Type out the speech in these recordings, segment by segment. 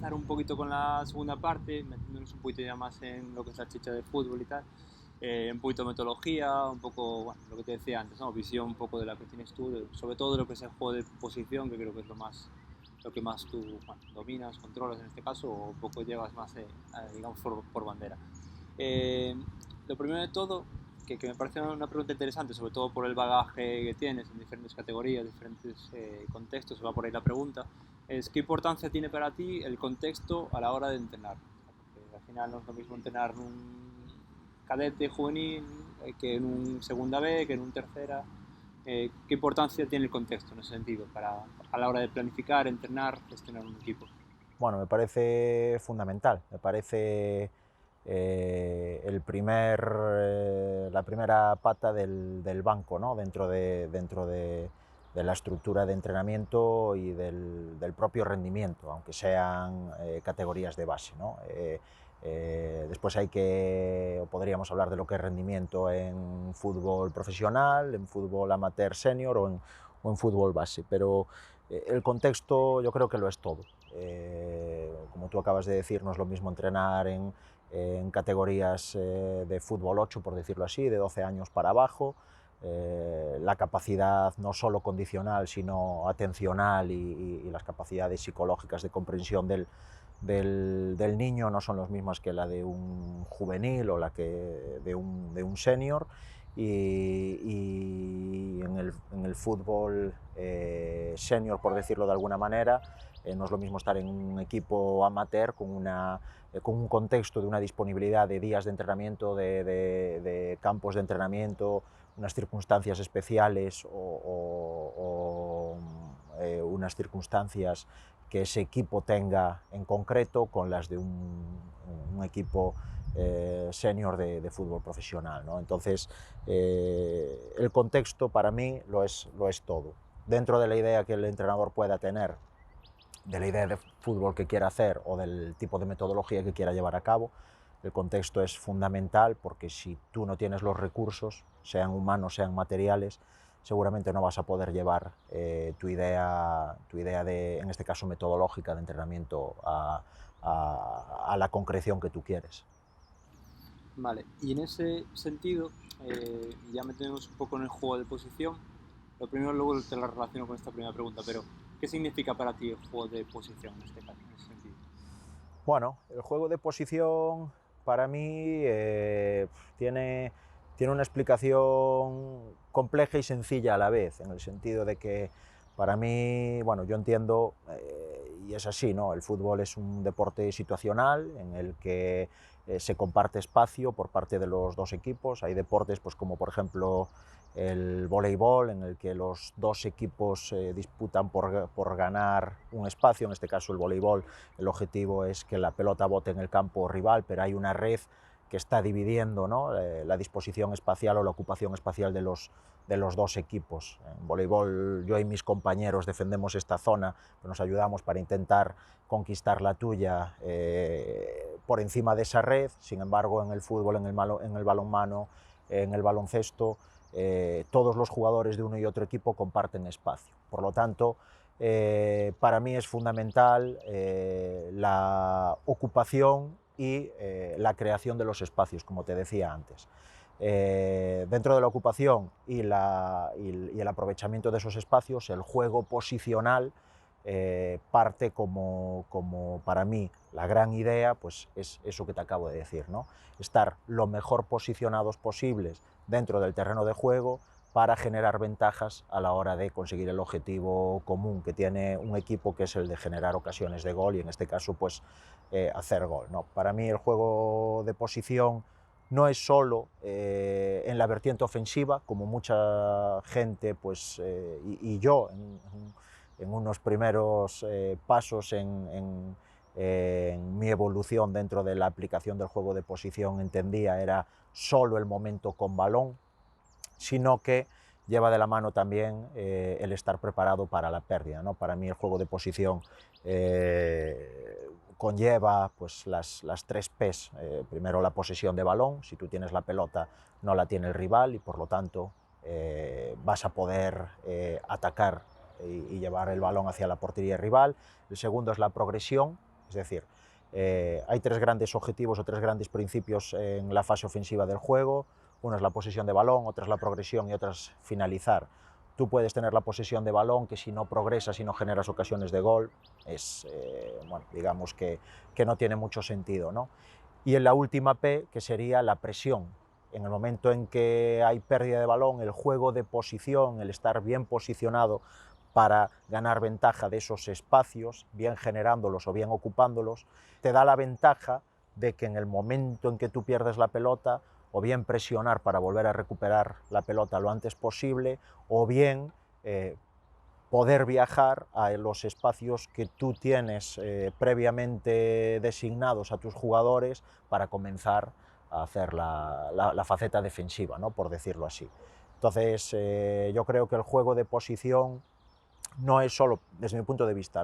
empezar un poquito con la segunda parte, metiéndonos un poquito ya más en lo que es la chicha de fútbol y tal. Un poquito de metodología, un poco, bueno, lo que te decía antes, ¿no? Visión un poco de la que tienes tú, sobre todo de lo que es el juego de posición, que creo que es lo que más tú, bueno, dominas, controlas en este caso, o un poco llevas más, digamos, por bandera. Eh, lo primero de todo, que me parece una pregunta interesante, sobre todo por el bagaje que tienes en diferentes categorías, diferentes contextos, va por ahí la pregunta, es qué importancia tiene para ti el contexto a la hora de entrenar. Porque al final no es lo mismo entrenar en un cadete juvenil que en un segunda B, que en un tercera. ¿Qué importancia tiene el contexto en ese sentido a la hora de planificar, entrenar, gestionar un equipo? Bueno, me parece fundamental, me parece la primera pata del banco, ¿no? dentro de la estructura de entrenamiento y del propio rendimiento, aunque sean categorías de base, ¿no? Después podríamos hablar de lo que es rendimiento en fútbol profesional, en fútbol amateur senior o en fútbol base, pero el contexto yo creo que lo es todo. Como tú acabas de decir, no es lo mismo entrenar en categorías de fútbol 8, por decirlo así, de 12 años para abajo. La capacidad no solo condicional, sino atencional y las capacidades psicológicas de comprensión del niño no son las mismas que la de un juvenil o la que de un senior. Y en el fútbol senior, por decirlo de alguna manera, no es lo mismo estar en un equipo amateur con un contexto de una disponibilidad de días de entrenamiento, de campos de entrenamiento, unas circunstancias especiales o unas circunstancias que ese equipo tenga en concreto con las de un equipo senior de fútbol profesional, ¿no? Entonces, el contexto para mí lo es todo. Dentro de la idea que el entrenador pueda tener, de la idea de fútbol que quiera hacer o del tipo de metodología que quiera llevar a cabo, el contexto es fundamental, porque si tú no tienes los recursos, sean humanos, sean materiales, seguramente no vas a poder llevar tu idea en este caso metodológica de entrenamiento a la concreción que tú quieres. Vale, y en ese sentido, ya metemos un poco en el juego de posición. Lo primero, luego te lo relaciono con esta primera pregunta, pero ¿qué significa para ti el juego de posición en este caso, en ese sentido? Bueno, el juego de posición para mí tiene, tiene una explicación compleja y sencilla a la vez, en el sentido de que para mí, bueno, yo entiendo, y es así, ¿no? El fútbol es un deporte situacional en el que se comparte espacio por parte de los dos equipos. Hay deportes, pues como por ejemplo el voleibol, en el que los dos equipos disputan por ganar un espacio. En este caso el voleibol, el objetivo es que la pelota bote en el campo rival, pero hay una red que está dividiendo, ¿no? La disposición espacial o la ocupación espacial de los dos equipos. En voleibol yo y mis compañeros defendemos esta zona, pero nos ayudamos para intentar conquistar la tuya por encima de esa red. Sin embargo, en el fútbol, en el balonmano, en el baloncesto, todos los jugadores de uno y otro equipo comparten espacio. Por lo tanto, para mí es fundamental la ocupación y la creación de los espacios, como te decía antes. Dentro de la ocupación y el aprovechamiento de esos espacios, el juego posicional parte como para mí la gran idea, pues es eso que te acabo de decir, ¿no? Estar lo mejor posicionados posibles dentro del terreno de juego para generar ventajas a la hora de conseguir el objetivo común que tiene un equipo, que es el de generar ocasiones de gol y en este caso pues hacer gol, ¿no? Para mí el juego de posición no es solo en la vertiente ofensiva, como mucha gente pues, y yo en unos primeros pasos en mi evolución dentro de la aplicación del juego de posición entendía era solo el momento con balón, sino que lleva de la mano también el estar preparado para la pérdida, ¿no? Para mí el juego de posición conlleva pues, las tres P's. Primero la posesión de balón. Si tú tienes la pelota no la tiene el rival y por lo tanto vas a poder atacar y llevar el balón hacia la portería rival. El segundo es la progresión, Es decir, hay tres grandes objetivos o tres grandes principios en la fase ofensiva del juego. Uno es la posesión de balón, otra es la progresión y otra es finalizar. Tú puedes tener la posesión de balón, que si no progresas y no generas ocasiones de gol, es, bueno, digamos que no tiene mucho sentido, ¿no? Y en la última P, que sería la presión. En el momento en que hay pérdida de balón, el juego de posición, el estar bien posicionado para ganar ventaja de esos espacios, bien generándolos o bien ocupándolos, te da la ventaja de que en el momento en que tú pierdes la pelota, o bien presionar para volver a recuperar la pelota lo antes posible, o bien poder viajar a los espacios que tú tienes previamente designados a tus jugadores para comenzar a hacer la faceta defensiva, ¿no? Por decirlo así. Entonces, yo creo que el juego de posición no es solo, desde mi punto de vista,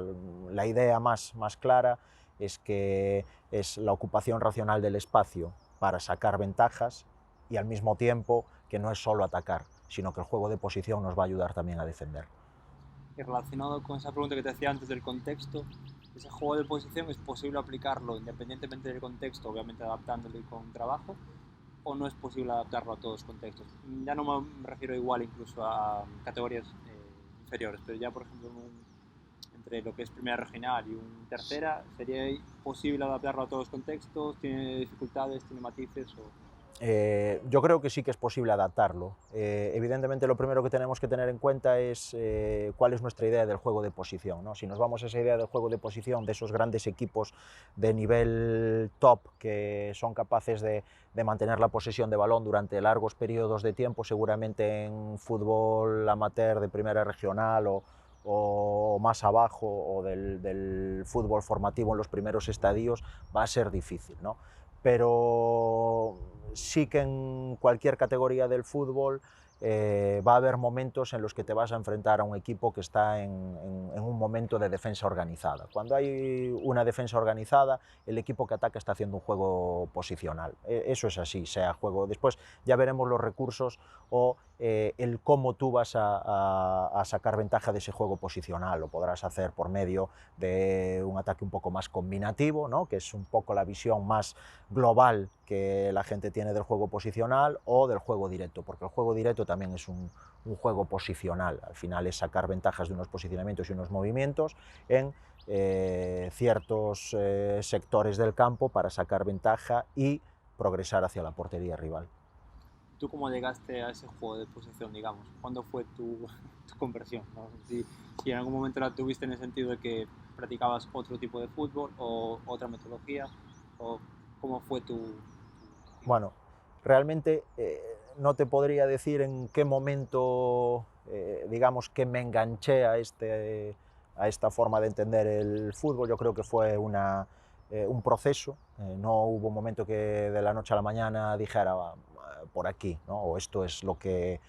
la idea más clara es que es la ocupación racional del espacio para sacar ventajas y al mismo tiempo que no es solo atacar, sino que el juego de posición nos va a ayudar también a defender. Y relacionado con esa pregunta que te hacía antes del contexto, ese juego de posición es posible aplicarlo independientemente del contexto, obviamente adaptándolo y con trabajo, o no es posible adaptarlo a todos los contextos. Ya no me refiero igual incluso a categorías inferiores, pero ya por ejemplo entre lo que es primera regional y un tercera, ¿sería posible adaptarlo a todos los contextos? ¿Tiene dificultades, tiene matices? Yo creo que sí que es posible adaptarlo. Evidentemente lo primero que tenemos que tener en cuenta es cuál es nuestra idea del juego de posición, ¿no? Si nos vamos a esa idea del juego de posición de esos grandes equipos de nivel top que son capaces de mantener la posesión de balón durante largos periodos de tiempo, seguramente en fútbol amateur de primera regional o más abajo o del fútbol formativo en los primeros estadios va a ser difícil, ¿no? Pero sí que en cualquier categoría del fútbol va a haber momentos en los que te vas a enfrentar a un equipo que está en un momento de defensa organizada. Cuando hay una defensa organizada, el equipo que ataca está haciendo un juego posicional. Eso es así, sea juego. Después ya veremos los recursos o el cómo tú vas a sacar ventaja de ese juego posicional. Lo podrás hacer por medio de un ataque un poco más combinativo, ¿no? Que es un poco la visión más global que la gente tiene del juego posicional, o del juego directo, porque el juego directo también es un juego posicional. Al final es sacar ventajas de unos posicionamientos y unos movimientos en ciertos sectores del campo para sacar ventaja y progresar hacia la portería rival. ¿Tú cómo llegaste a ese juego de posición, digamos? ¿Cuándo fue tu conversión? ¿No? Si en algún momento la tuviste en el sentido de que practicabas otro tipo de fútbol o otra metodología, o cómo fue tu... Bueno, realmente no te podría decir en qué momento, digamos, que me enganché a esta forma de entender el fútbol. Yo creo que fue un proceso. No hubo un momento que de la noche a la mañana dijera por aquí, ¿no? O esto es lo que,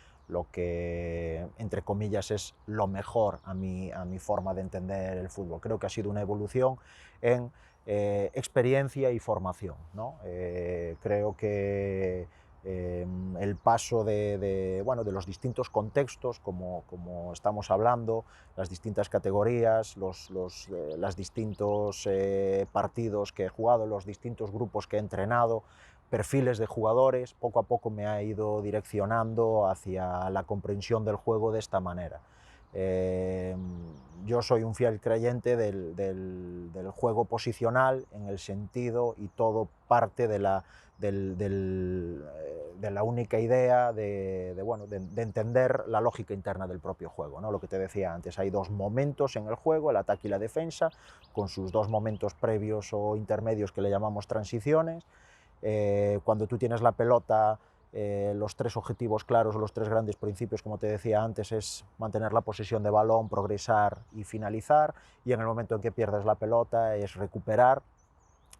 entre comillas, es lo mejor a mi forma de entender el fútbol. Creo que ha sido una evolución en experiencia y formación, ¿no? Creo que el paso de los distintos contextos, como estamos hablando, las distintas categorías, los distintos partidos que he jugado, los distintos grupos que he entrenado, perfiles de jugadores, poco a poco me ha ido direccionando hacia la comprensión del juego de esta manera. Yo soy un fiel creyente del juego posicional, en el sentido, y todo parte de la única idea de entender la lógica interna del propio juego, ¿no? Lo que te decía antes, hay dos momentos en el juego, el ataque y la defensa, con sus dos momentos previos o intermedios que le llamamos transiciones. Cuando tú tienes la pelota, los tres objetivos claros o los tres grandes principios, como te decía antes, es mantener la posesión de balón, progresar y finalizar, y en el momento en que pierdes la pelota es recuperar,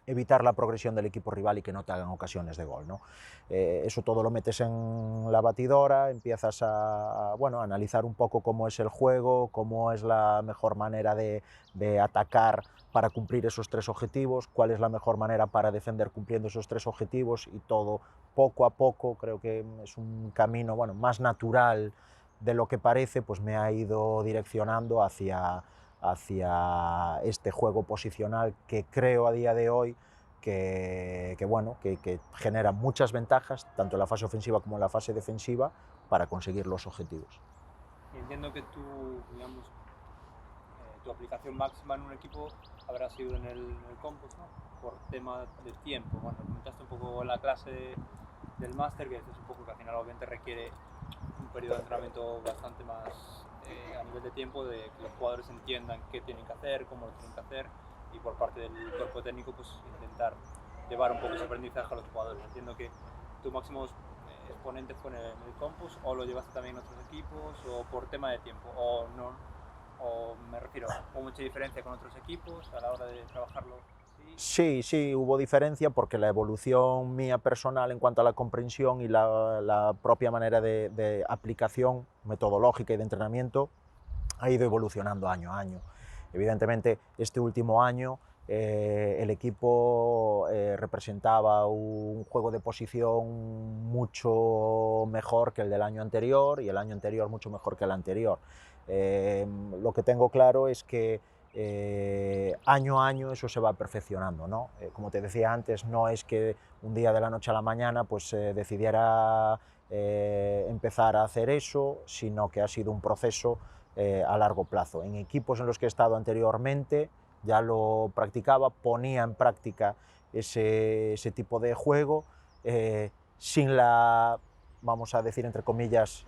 evitar la progresión del equipo rival y que no te hagan ocasiones de gol, ¿no? Eso todo lo metes en la batidora, empiezas a analizar un poco cómo es el juego, cómo es la mejor manera de atacar para cumplir esos tres objetivos, cuál es la mejor manera para defender cumpliendo esos tres objetivos, y todo poco a poco, creo que es un camino más natural de lo que parece, pues me ha ido direccionando hacia hacia este juego posicional que creo a día de hoy bueno, que genera muchas ventajas, tanto en la fase ofensiva como en la fase defensiva, para conseguir los objetivos. Entiendo que digamos, tu aplicación máxima en un equipo habrá sido en el Compos, ¿no? Por tema de tiempo. Bueno, comentaste un poco en la clase del máster, que es un poco que al final obviamente requiere un periodo de entrenamiento bastante más a nivel de tiempo, de que los jugadores entiendan qué tienen que hacer, cómo lo tienen que hacer, y por parte del cuerpo técnico pues intentar llevar un poco ese aprendizaje a los jugadores. Entiendo que tu máximo exponente fue en el Compos, o lo llevaste también en otros equipos, o por tema de tiempo, o no, o me refiero, ¿hubo mucha diferencia con otros equipos a la hora de trabajarlo? Sí, hubo diferencia porque la evolución mía personal en cuanto a la comprensión y la propia manera de aplicación metodológica y de entrenamiento ha ido evolucionando año a año. Evidentemente, este último año el equipo representaba un juego de posición mucho mejor que el del año anterior y el año anterior mucho mejor que el anterior. Lo que tengo claro es que año a año eso se va perfeccionando, ¿no? Como te decía antes, no es que un día de la noche a la mañana pues decidiera empezar a hacer eso, sino que ha sido un proceso a largo plazo. En equipos en los que he estado anteriormente ya lo practicaba, ponía en práctica ese tipo de juego sin la, vamos a decir entre comillas,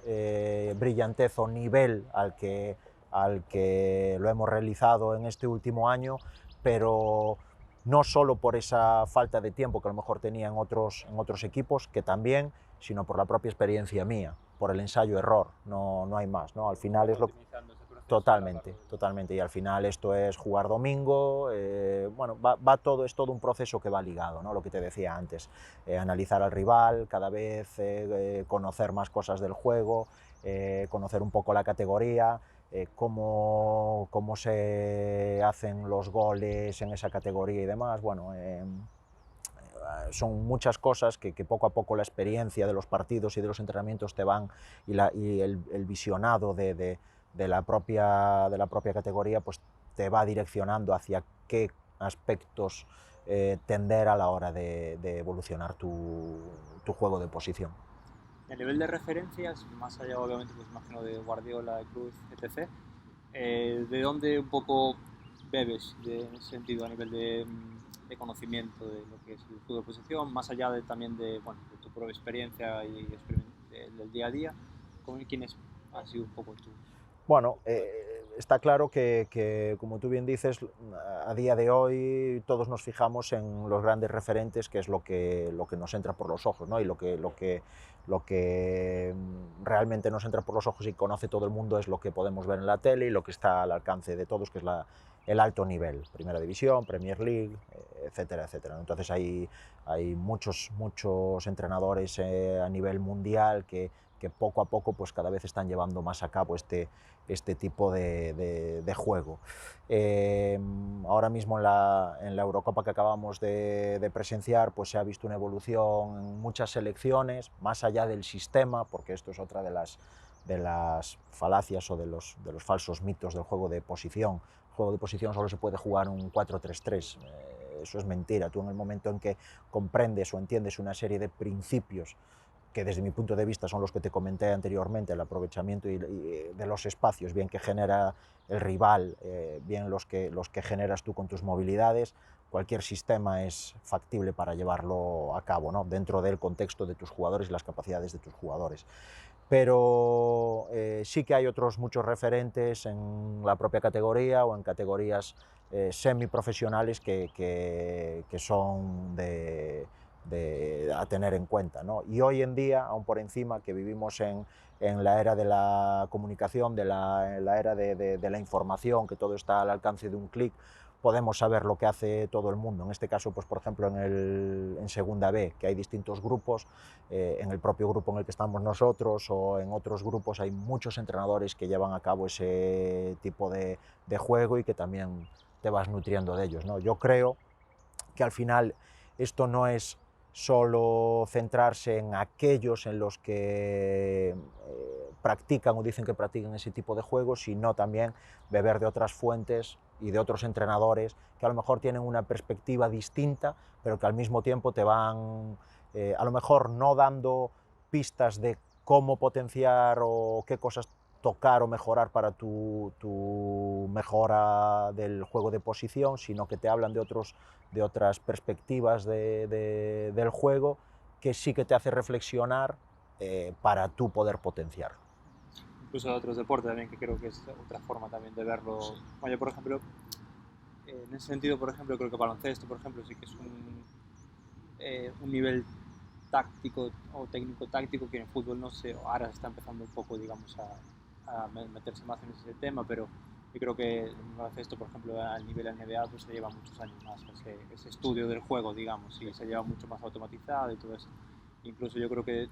brillantez o nivel al que lo hemos realizado en este último año, pero no solo por esa falta de tiempo que a lo mejor tenía en otros equipos, que también, sino por la propia experiencia mía, por el ensayo-error, no hay más, ¿no? Al final es lo... Totalmente, y al final esto es jugar domingo, bueno, va todo, es todo un proceso que va ligado, ¿no? Lo que te decía antes, analizar al rival, cada vez conocer más cosas del juego, conocer un poco la categoría, cómo se hacen los goles en esa categoría y demás, bueno, son muchas cosas que poco a poco la experiencia de los partidos y de los entrenamientos te van, y el visionado de la propia categoría pues te va direccionando hacia qué aspectos tender a la hora de evolucionar tu juego de posición. A nivel de referencias, más allá obviamente pues imagino de Guardiola, de Cruz, etc., ¿de dónde un poco bebes en ese sentido a nivel de conocimiento de lo que es el fútbol de posición, más allá también bueno, de tu propia experiencia y del día a día? ¿Quiénes han sido un poco tus... Bueno, está claro que, como tú bien dices, a día de hoy todos nos fijamos en los grandes referentes, que es lo que nos entra por los ojos, ¿no? Y lo que realmente nos entra por los ojos y conoce todo el mundo es lo que podemos ver en la tele y lo que está al alcance de todos, que es el alto nivel, Primera División, Premier League, etcétera, etcétera. Entonces hay muchos entrenadores a nivel mundial que poco a poco pues cada vez están llevando más a cabo este tipo de juego. Ahora mismo en la Eurocopa que acabamos de presenciar pues se ha visto una evolución en muchas selecciones, más allá del sistema, porque esto es otra de las falacias o de los falsos mitos del juego de posición. El juego de posición solo se puede jugar un 4-3-3, eso es mentira. Tú en el momento en que comprendes o entiendes una serie de principios que desde mi punto de vista son los que te comenté anteriormente, el aprovechamiento de los espacios, bien que genera el rival, bien los que generas tú con tus movilidades, cualquier sistema es factible para llevarlo a cabo, ¿no? Dentro del contexto de tus jugadores y las capacidades de tus jugadores. Pero sí que hay otros muchos referentes en la propia categoría o en categorías semiprofesionales que son a tener en cuenta, ¿no? Y hoy en día, aún por encima, que vivimos en la era de la comunicación, en la era de la información, que todo está al alcance de un clic, podemos saber lo que hace todo el mundo. En este caso, pues, por ejemplo, en Segunda B, que hay distintos grupos, en el propio grupo en el que estamos nosotros o en otros grupos hay muchos entrenadores que llevan a cabo ese tipo de juego y que también te vas nutriendo de ellos, ¿no? Yo creo que al final esto no es solo centrarse en aquellos en los que practican o dicen que practican ese tipo de juegos, sino también beber de otras fuentes y de otros entrenadores que a lo mejor tienen una perspectiva distinta, pero que al mismo tiempo te van, a lo mejor no dando pistas de cómo potenciar o qué cosas tocar o mejorar para tu mejora del juego de posición, sino que te hablan de otras perspectivas del juego que sí que te hace reflexionar para tú poder potenciar. Incluso otros deportes también, que creo que es otra forma también de verlo. Bueno, yo, por ejemplo, en ese sentido, por ejemplo, creo que baloncesto, por ejemplo, sí que es un nivel táctico o técnico-táctico que en fútbol no sé, ahora se está empezando un poco, digamos, a meterse más en ese tema, pero yo creo que en baloncesto, por ejemplo, al nivel NBA, pues se lleva muchos años más ese estudio del juego, digamos, y se lleva mucho más automatizado y todo eso. Incluso yo creo que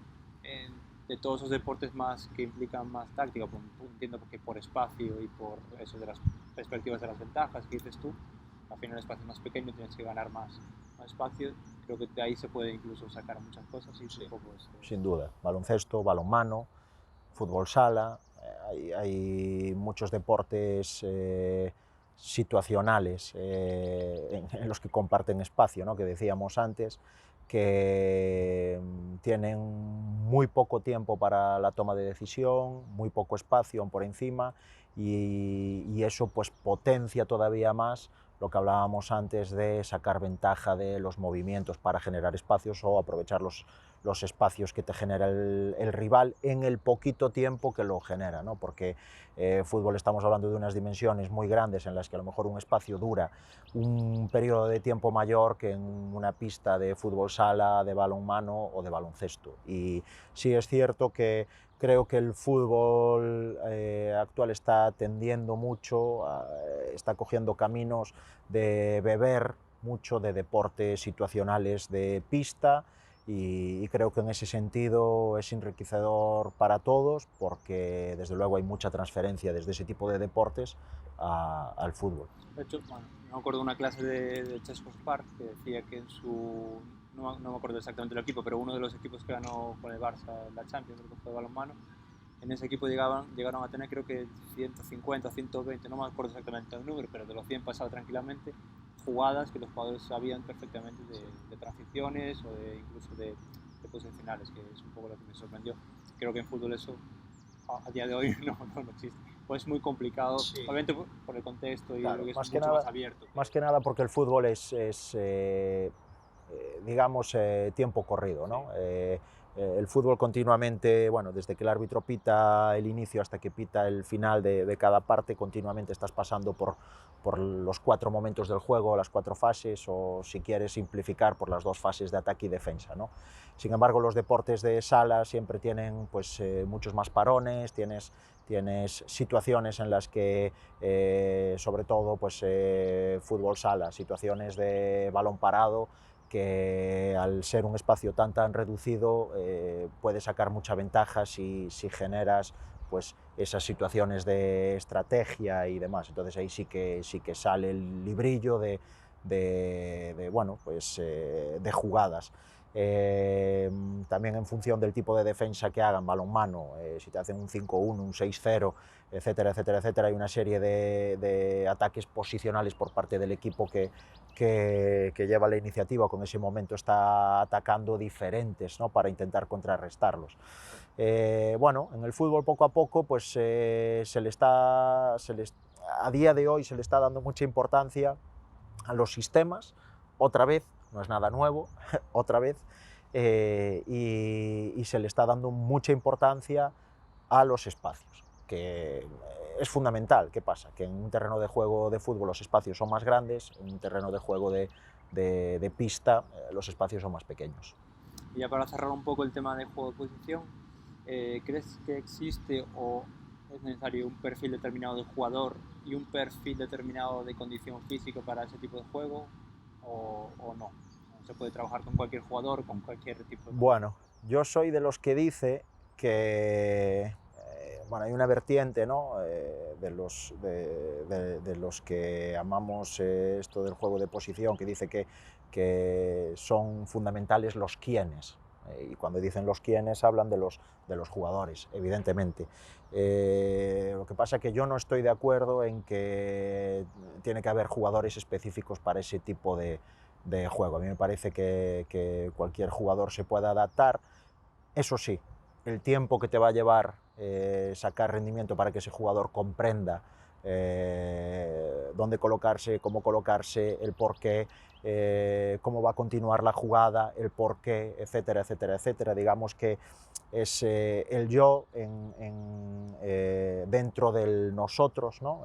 de todos esos deportes más que implican más táctica, pues, entiendo que por espacio y por eso de las perspectivas de las ventajas que dices tú, al final el espacio más pequeño tienes que ganar más espacio, creo que de ahí se puede incluso sacar muchas cosas y sí, un poco sin duda, baloncesto, balonmano, fútbol sala, hay muchos deportes situacionales en los que comparten espacio, ¿no? Que decíamos antes, que tienen muy poco tiempo para la toma de decisión, muy poco espacio por encima y eso pues potencia todavía más lo que hablábamos antes de sacar ventaja de los movimientos para generar espacios o aprovechar los espacios que te genera el rival en el poquito tiempo que lo genera, ¿no? Porque fútbol estamos hablando de unas dimensiones muy grandes en las que a lo mejor un espacio dura un periodo de tiempo mayor que en una pista de fútbol sala, de balonmano o de baloncesto. Y sí es cierto que creo que el fútbol actual está tendiendo mucho, está cogiendo caminos de beber mucho de deportes situacionales de pista y creo que en ese sentido es enriquecedor para todos porque desde luego hay mucha transferencia desde ese tipo de deportes al fútbol. De hecho, bueno, me acuerdo de una clase de Chescos Park que decía que en su, no me acuerdo exactamente el equipo, pero uno de los equipos que ganó con el Barça la Champions, creo que fue de balonmano, en ese equipo llegaron a tener creo que 150, 120, no me acuerdo exactamente el número, pero de los 100 pasado tranquilamente, jugadas que los jugadores sabían perfectamente de transiciones o incluso de posicionales, que es un poco lo que me sorprendió. Creo que en fútbol eso a día de hoy no existe. Pues es muy complicado, sí, obviamente por el contexto y claro, que es mucho más abierto. Más que nada porque el fútbol es digamos, tiempo corrido, ¿no? Sí. El fútbol continuamente, bueno, desde que el árbitro pita el inicio hasta que pita el final de cada parte, continuamente estás pasando por los 4 momentos del juego, las 4 fases, o si quieres simplificar, por las 2 fases de ataque y defensa, ¿no? Sin embargo, los deportes de sala siempre tienen pues, muchos más parones, tienes situaciones en las que, sobre todo, pues, fútbol sala, situaciones de balón parado, que al ser un espacio tan reducido puede sacar mucha ventaja si generas pues, esas situaciones de estrategia y demás. Entonces ahí sí que sale el librillo bueno, pues, de jugadas. También en función del tipo de defensa que hagan, balonmano, si te hacen un 5-1, un 6-0, etcétera, etcétera, etcétera, hay una serie de ataques posicionales por parte del equipo que lleva la iniciativa, con ese momento está atacando diferentes, ¿no? Para intentar contrarrestarlos. Bueno, en el fútbol poco a poco pues, a día de hoy se le está dando mucha importancia a los sistemas, otra vez, no es nada nuevo, otra vez, y se le está dando mucha importancia a los espacios, que es fundamental. ¿Qué pasa? Que en un terreno de juego de fútbol los espacios son más grandes, en un terreno de juego de pista los espacios son más pequeños. Y ya para cerrar un poco el tema de juego de posición, ¿crees que existe o es necesario un perfil determinado de jugador y un perfil determinado de condición física para ese tipo de juego o no? ¿Se puede trabajar con cualquier jugador, con cualquier tipo de... Bueno, yo soy de los que dice que bueno, hay una vertiente, ¿no? De los que amamos esto del juego de posición, que dice que son fundamentales los quiénes. Y cuando dicen los quiénes, hablan de los jugadores, evidentemente. Lo que pasa es que yo no estoy de acuerdo en que tiene que haber jugadores específicos para ese tipo de juego. A mí me parece que cualquier jugador se puede adaptar. Eso sí, el tiempo que te va a llevar sacar rendimiento para que ese jugador comprenda dónde colocarse, cómo colocarse, el porqué, cómo va a continuar la jugada, el porqué, etcétera, etcétera, etcétera. Digamos que es el yo dentro del nosotros, ¿no?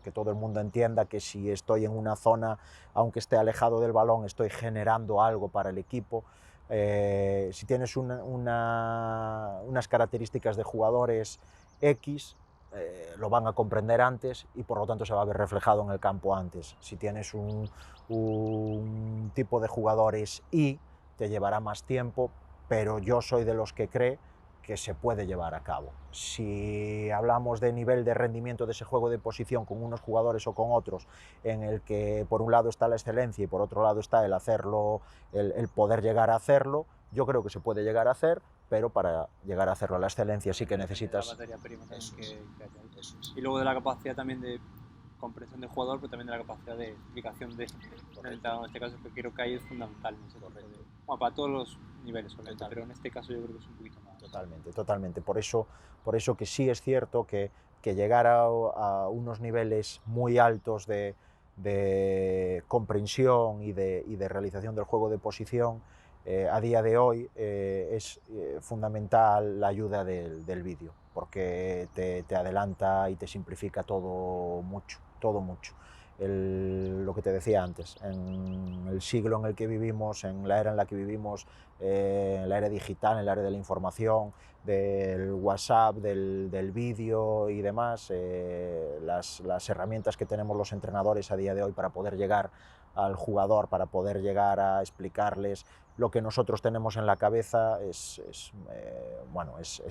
Que todo el mundo entienda que si estoy en una zona, aunque esté alejado del balón, estoy generando algo para el equipo. Si tienes unas características de jugadores X, lo van a comprender antes y por lo tanto se va a ver reflejado en el campo antes. Si tienes un tipo de jugadores Y, te llevará más tiempo, pero yo soy de los que cree que se puede llevar a cabo. Si hablamos de nivel de rendimiento de ese juego de posición con unos jugadores o con otros, en el que por un lado está la excelencia y por otro lado está el hacerlo, el poder llegar a hacerlo, yo creo que se puede llegar a hacer, pero para llegar a hacerlo a la excelencia sí que necesitas... La materia prima también que hay. Y luego de la capacidad también de comprensión del jugador, pero también de la capacidad de explicación del entrenador. En este caso, que creo que ahí es fundamental. Bueno, para todos los niveles, obviamente, pero en este caso yo creo que es un poquito más. Totalmente, totalmente. Por eso que sí es cierto que llegar a unos niveles muy altos de comprensión y de realización del juego de posición, a día de hoy es fundamental la ayuda del vídeo, porque te adelanta y te simplifica todo mucho, todo mucho. Lo que te decía antes, en el siglo en el que vivimos, en la era en la que vivimos, en la era digital, en la era de la información, del WhatsApp, del vídeo y demás, las herramientas que tenemos los entrenadores a día de hoy para poder llegar al jugador, para poder llegar a explicarles lo que nosotros tenemos en la cabeza es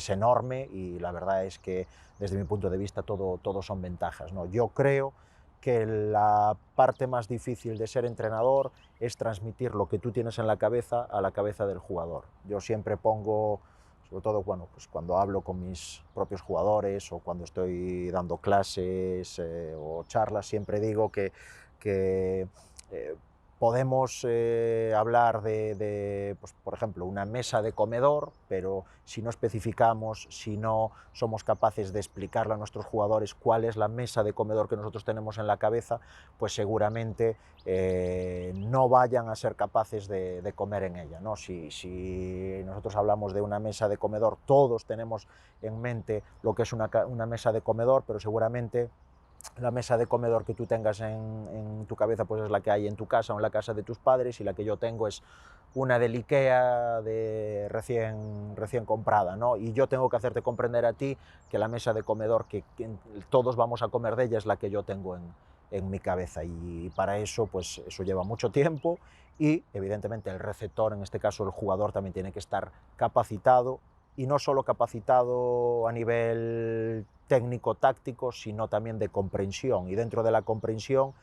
enorme, y la verdad es que desde mi punto de vista todo son ventajas, ¿no? Yo creo que la parte más difícil de ser entrenador es transmitir lo que tú tienes en la cabeza a la cabeza del jugador. Yo siempre pongo, sobre todo pues cuando hablo con mis propios jugadores o cuando estoy dando clases o charlas, siempre digo que podemos hablar pues, por ejemplo, una mesa de comedor, pero si no especificamos, si no somos capaces de explicarle a nuestros jugadores cuál es la mesa de comedor que nosotros tenemos en la cabeza, pues seguramente no vayan a ser capaces de comer en ella, ¿no? Si nosotros hablamos de una mesa de comedor, todos tenemos en mente lo que es una mesa de comedor, pero seguramente la mesa de comedor que tú tengas en tu cabeza pues es la que hay en tu casa o en la casa de tus padres, y la que yo tengo es una del IKEA de recién comprada, ¿no? Y yo tengo que hacerte comprender a ti que la mesa de comedor que todos vamos a comer de ella es la que yo tengo en mi cabeza, y para eso pues eso lleva mucho tiempo, y evidentemente el receptor, en este caso el jugador, también tiene que estar capacitado, y no solo capacitado a nivel técnico-táctico, sino también de comprensión. Y dentro de la comprensión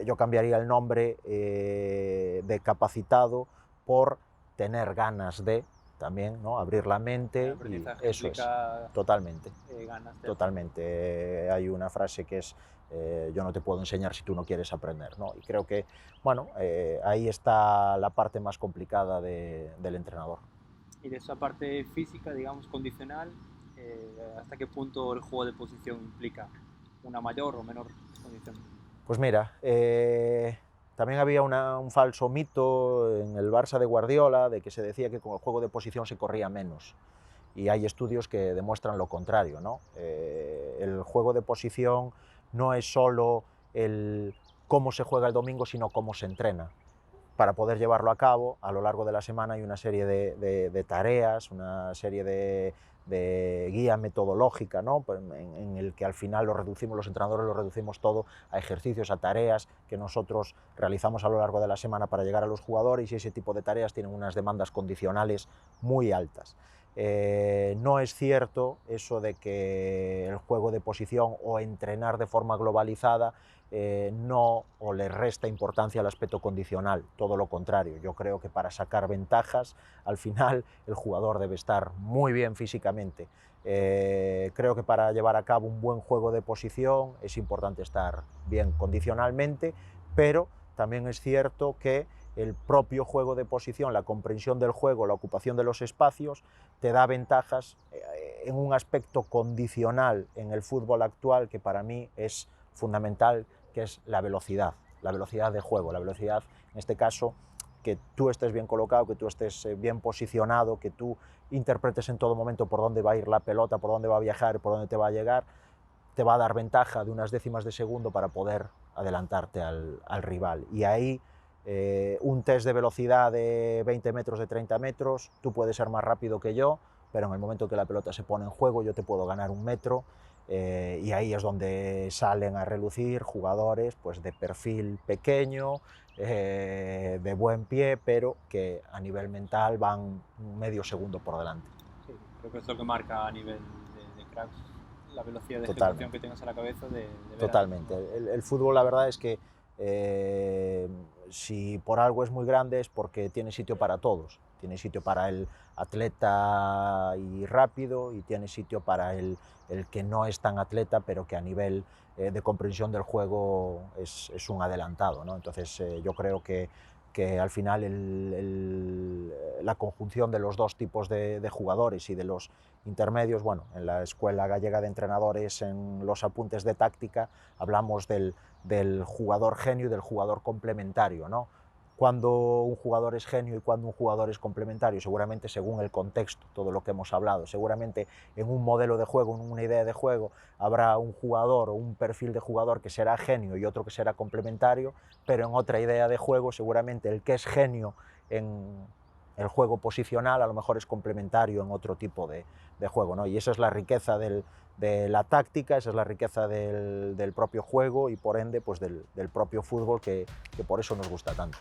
yo cambiaría el nombre de capacitado por tener ganas de también, ¿no? Abrir la mente, y eso es, totalmente, totalmente. Hay una frase que es yo no te puedo enseñar si tú no quieres aprender, ¿no? Y creo que, bueno, ahí está la parte más complicada del entrenador. Y de esa parte física, digamos, condicional, ¿hasta qué punto el juego de posición implica una mayor o menor condición? Pues mira, también había un falso mito en el Barça de Guardiola, de que se decía que con el juego de posición se corría menos. Y hay estudios que demuestran lo contrario, ¿no? El juego de posición no es solo el cómo se juega el domingo, sino cómo se entrena. Para poder llevarlo a cabo, a lo largo de la semana hay una serie de tareas, una serie de guía metodológica, ¿no? en el que al final los entrenadores lo reducimos todo a ejercicios, a tareas que nosotros realizamos a lo largo de la semana para llegar a los jugadores, y ese tipo de tareas tienen unas demandas condicionales muy altas. No es cierto eso de que el juego de posición o entrenar de forma globalizada no o le resta importancia al aspecto condicional, todo lo contrario. Yo creo que para sacar ventajas, al final el jugador debe estar muy bien físicamente. Creo que para llevar a cabo un buen juego de posición es importante estar bien condicionalmente, pero también es cierto que el propio juego de posición, la comprensión del juego, la ocupación de los espacios, te da ventajas en un aspecto condicional en el fútbol actual que para mí es fundamental, que es la velocidad de juego, la velocidad, en este caso, que tú estés bien colocado, que tú estés bien posicionado, que tú interpretes en todo momento por dónde va a ir la pelota, por dónde va a viajar, por dónde te va a llegar, te va a dar ventaja de unas décimas de segundo para poder adelantarte al rival. Y ahí un test de velocidad de 20 metros, de 30 metros, tú puedes ser más rápido que yo, pero en el momento que la pelota se pone en juego yo te puedo ganar un metro, y ahí es donde salen a relucir jugadores pues, de perfil pequeño, de buen pie, pero que a nivel mental van medio segundo por delante. Sí, creo que es lo que marca a nivel de crack la velocidad de Totalmente. ejecución que tengas a la cabeza de ver Totalmente. El fútbol, la verdad es que si por algo es muy grande es porque tiene sitio para todos. Tiene sitio para el atleta y rápido, y tiene sitio para el que no es tan atleta, pero que a nivel de comprensión del juego es un adelantado, ¿no? Entonces yo creo que al final la conjunción de los dos tipos de jugadores y de los intermedios, bueno, en la Escuela Gallega de Entrenadores, en los apuntes de táctica, hablamos del jugador genio y del jugador complementario, ¿no? Cuando un jugador es genio y cuando un jugador es complementario, seguramente según el contexto, todo lo que hemos hablado, seguramente en un modelo de juego, en una idea de juego, habrá un jugador o un perfil de jugador que será genio y otro que será complementario, pero en otra idea de juego seguramente el que es genio en el juego posicional a lo mejor es complementario en otro tipo de juego, ¿no? Y esa es la riqueza de la táctica, esa es la riqueza del propio juego y por ende pues del propio fútbol que por eso nos gusta tanto.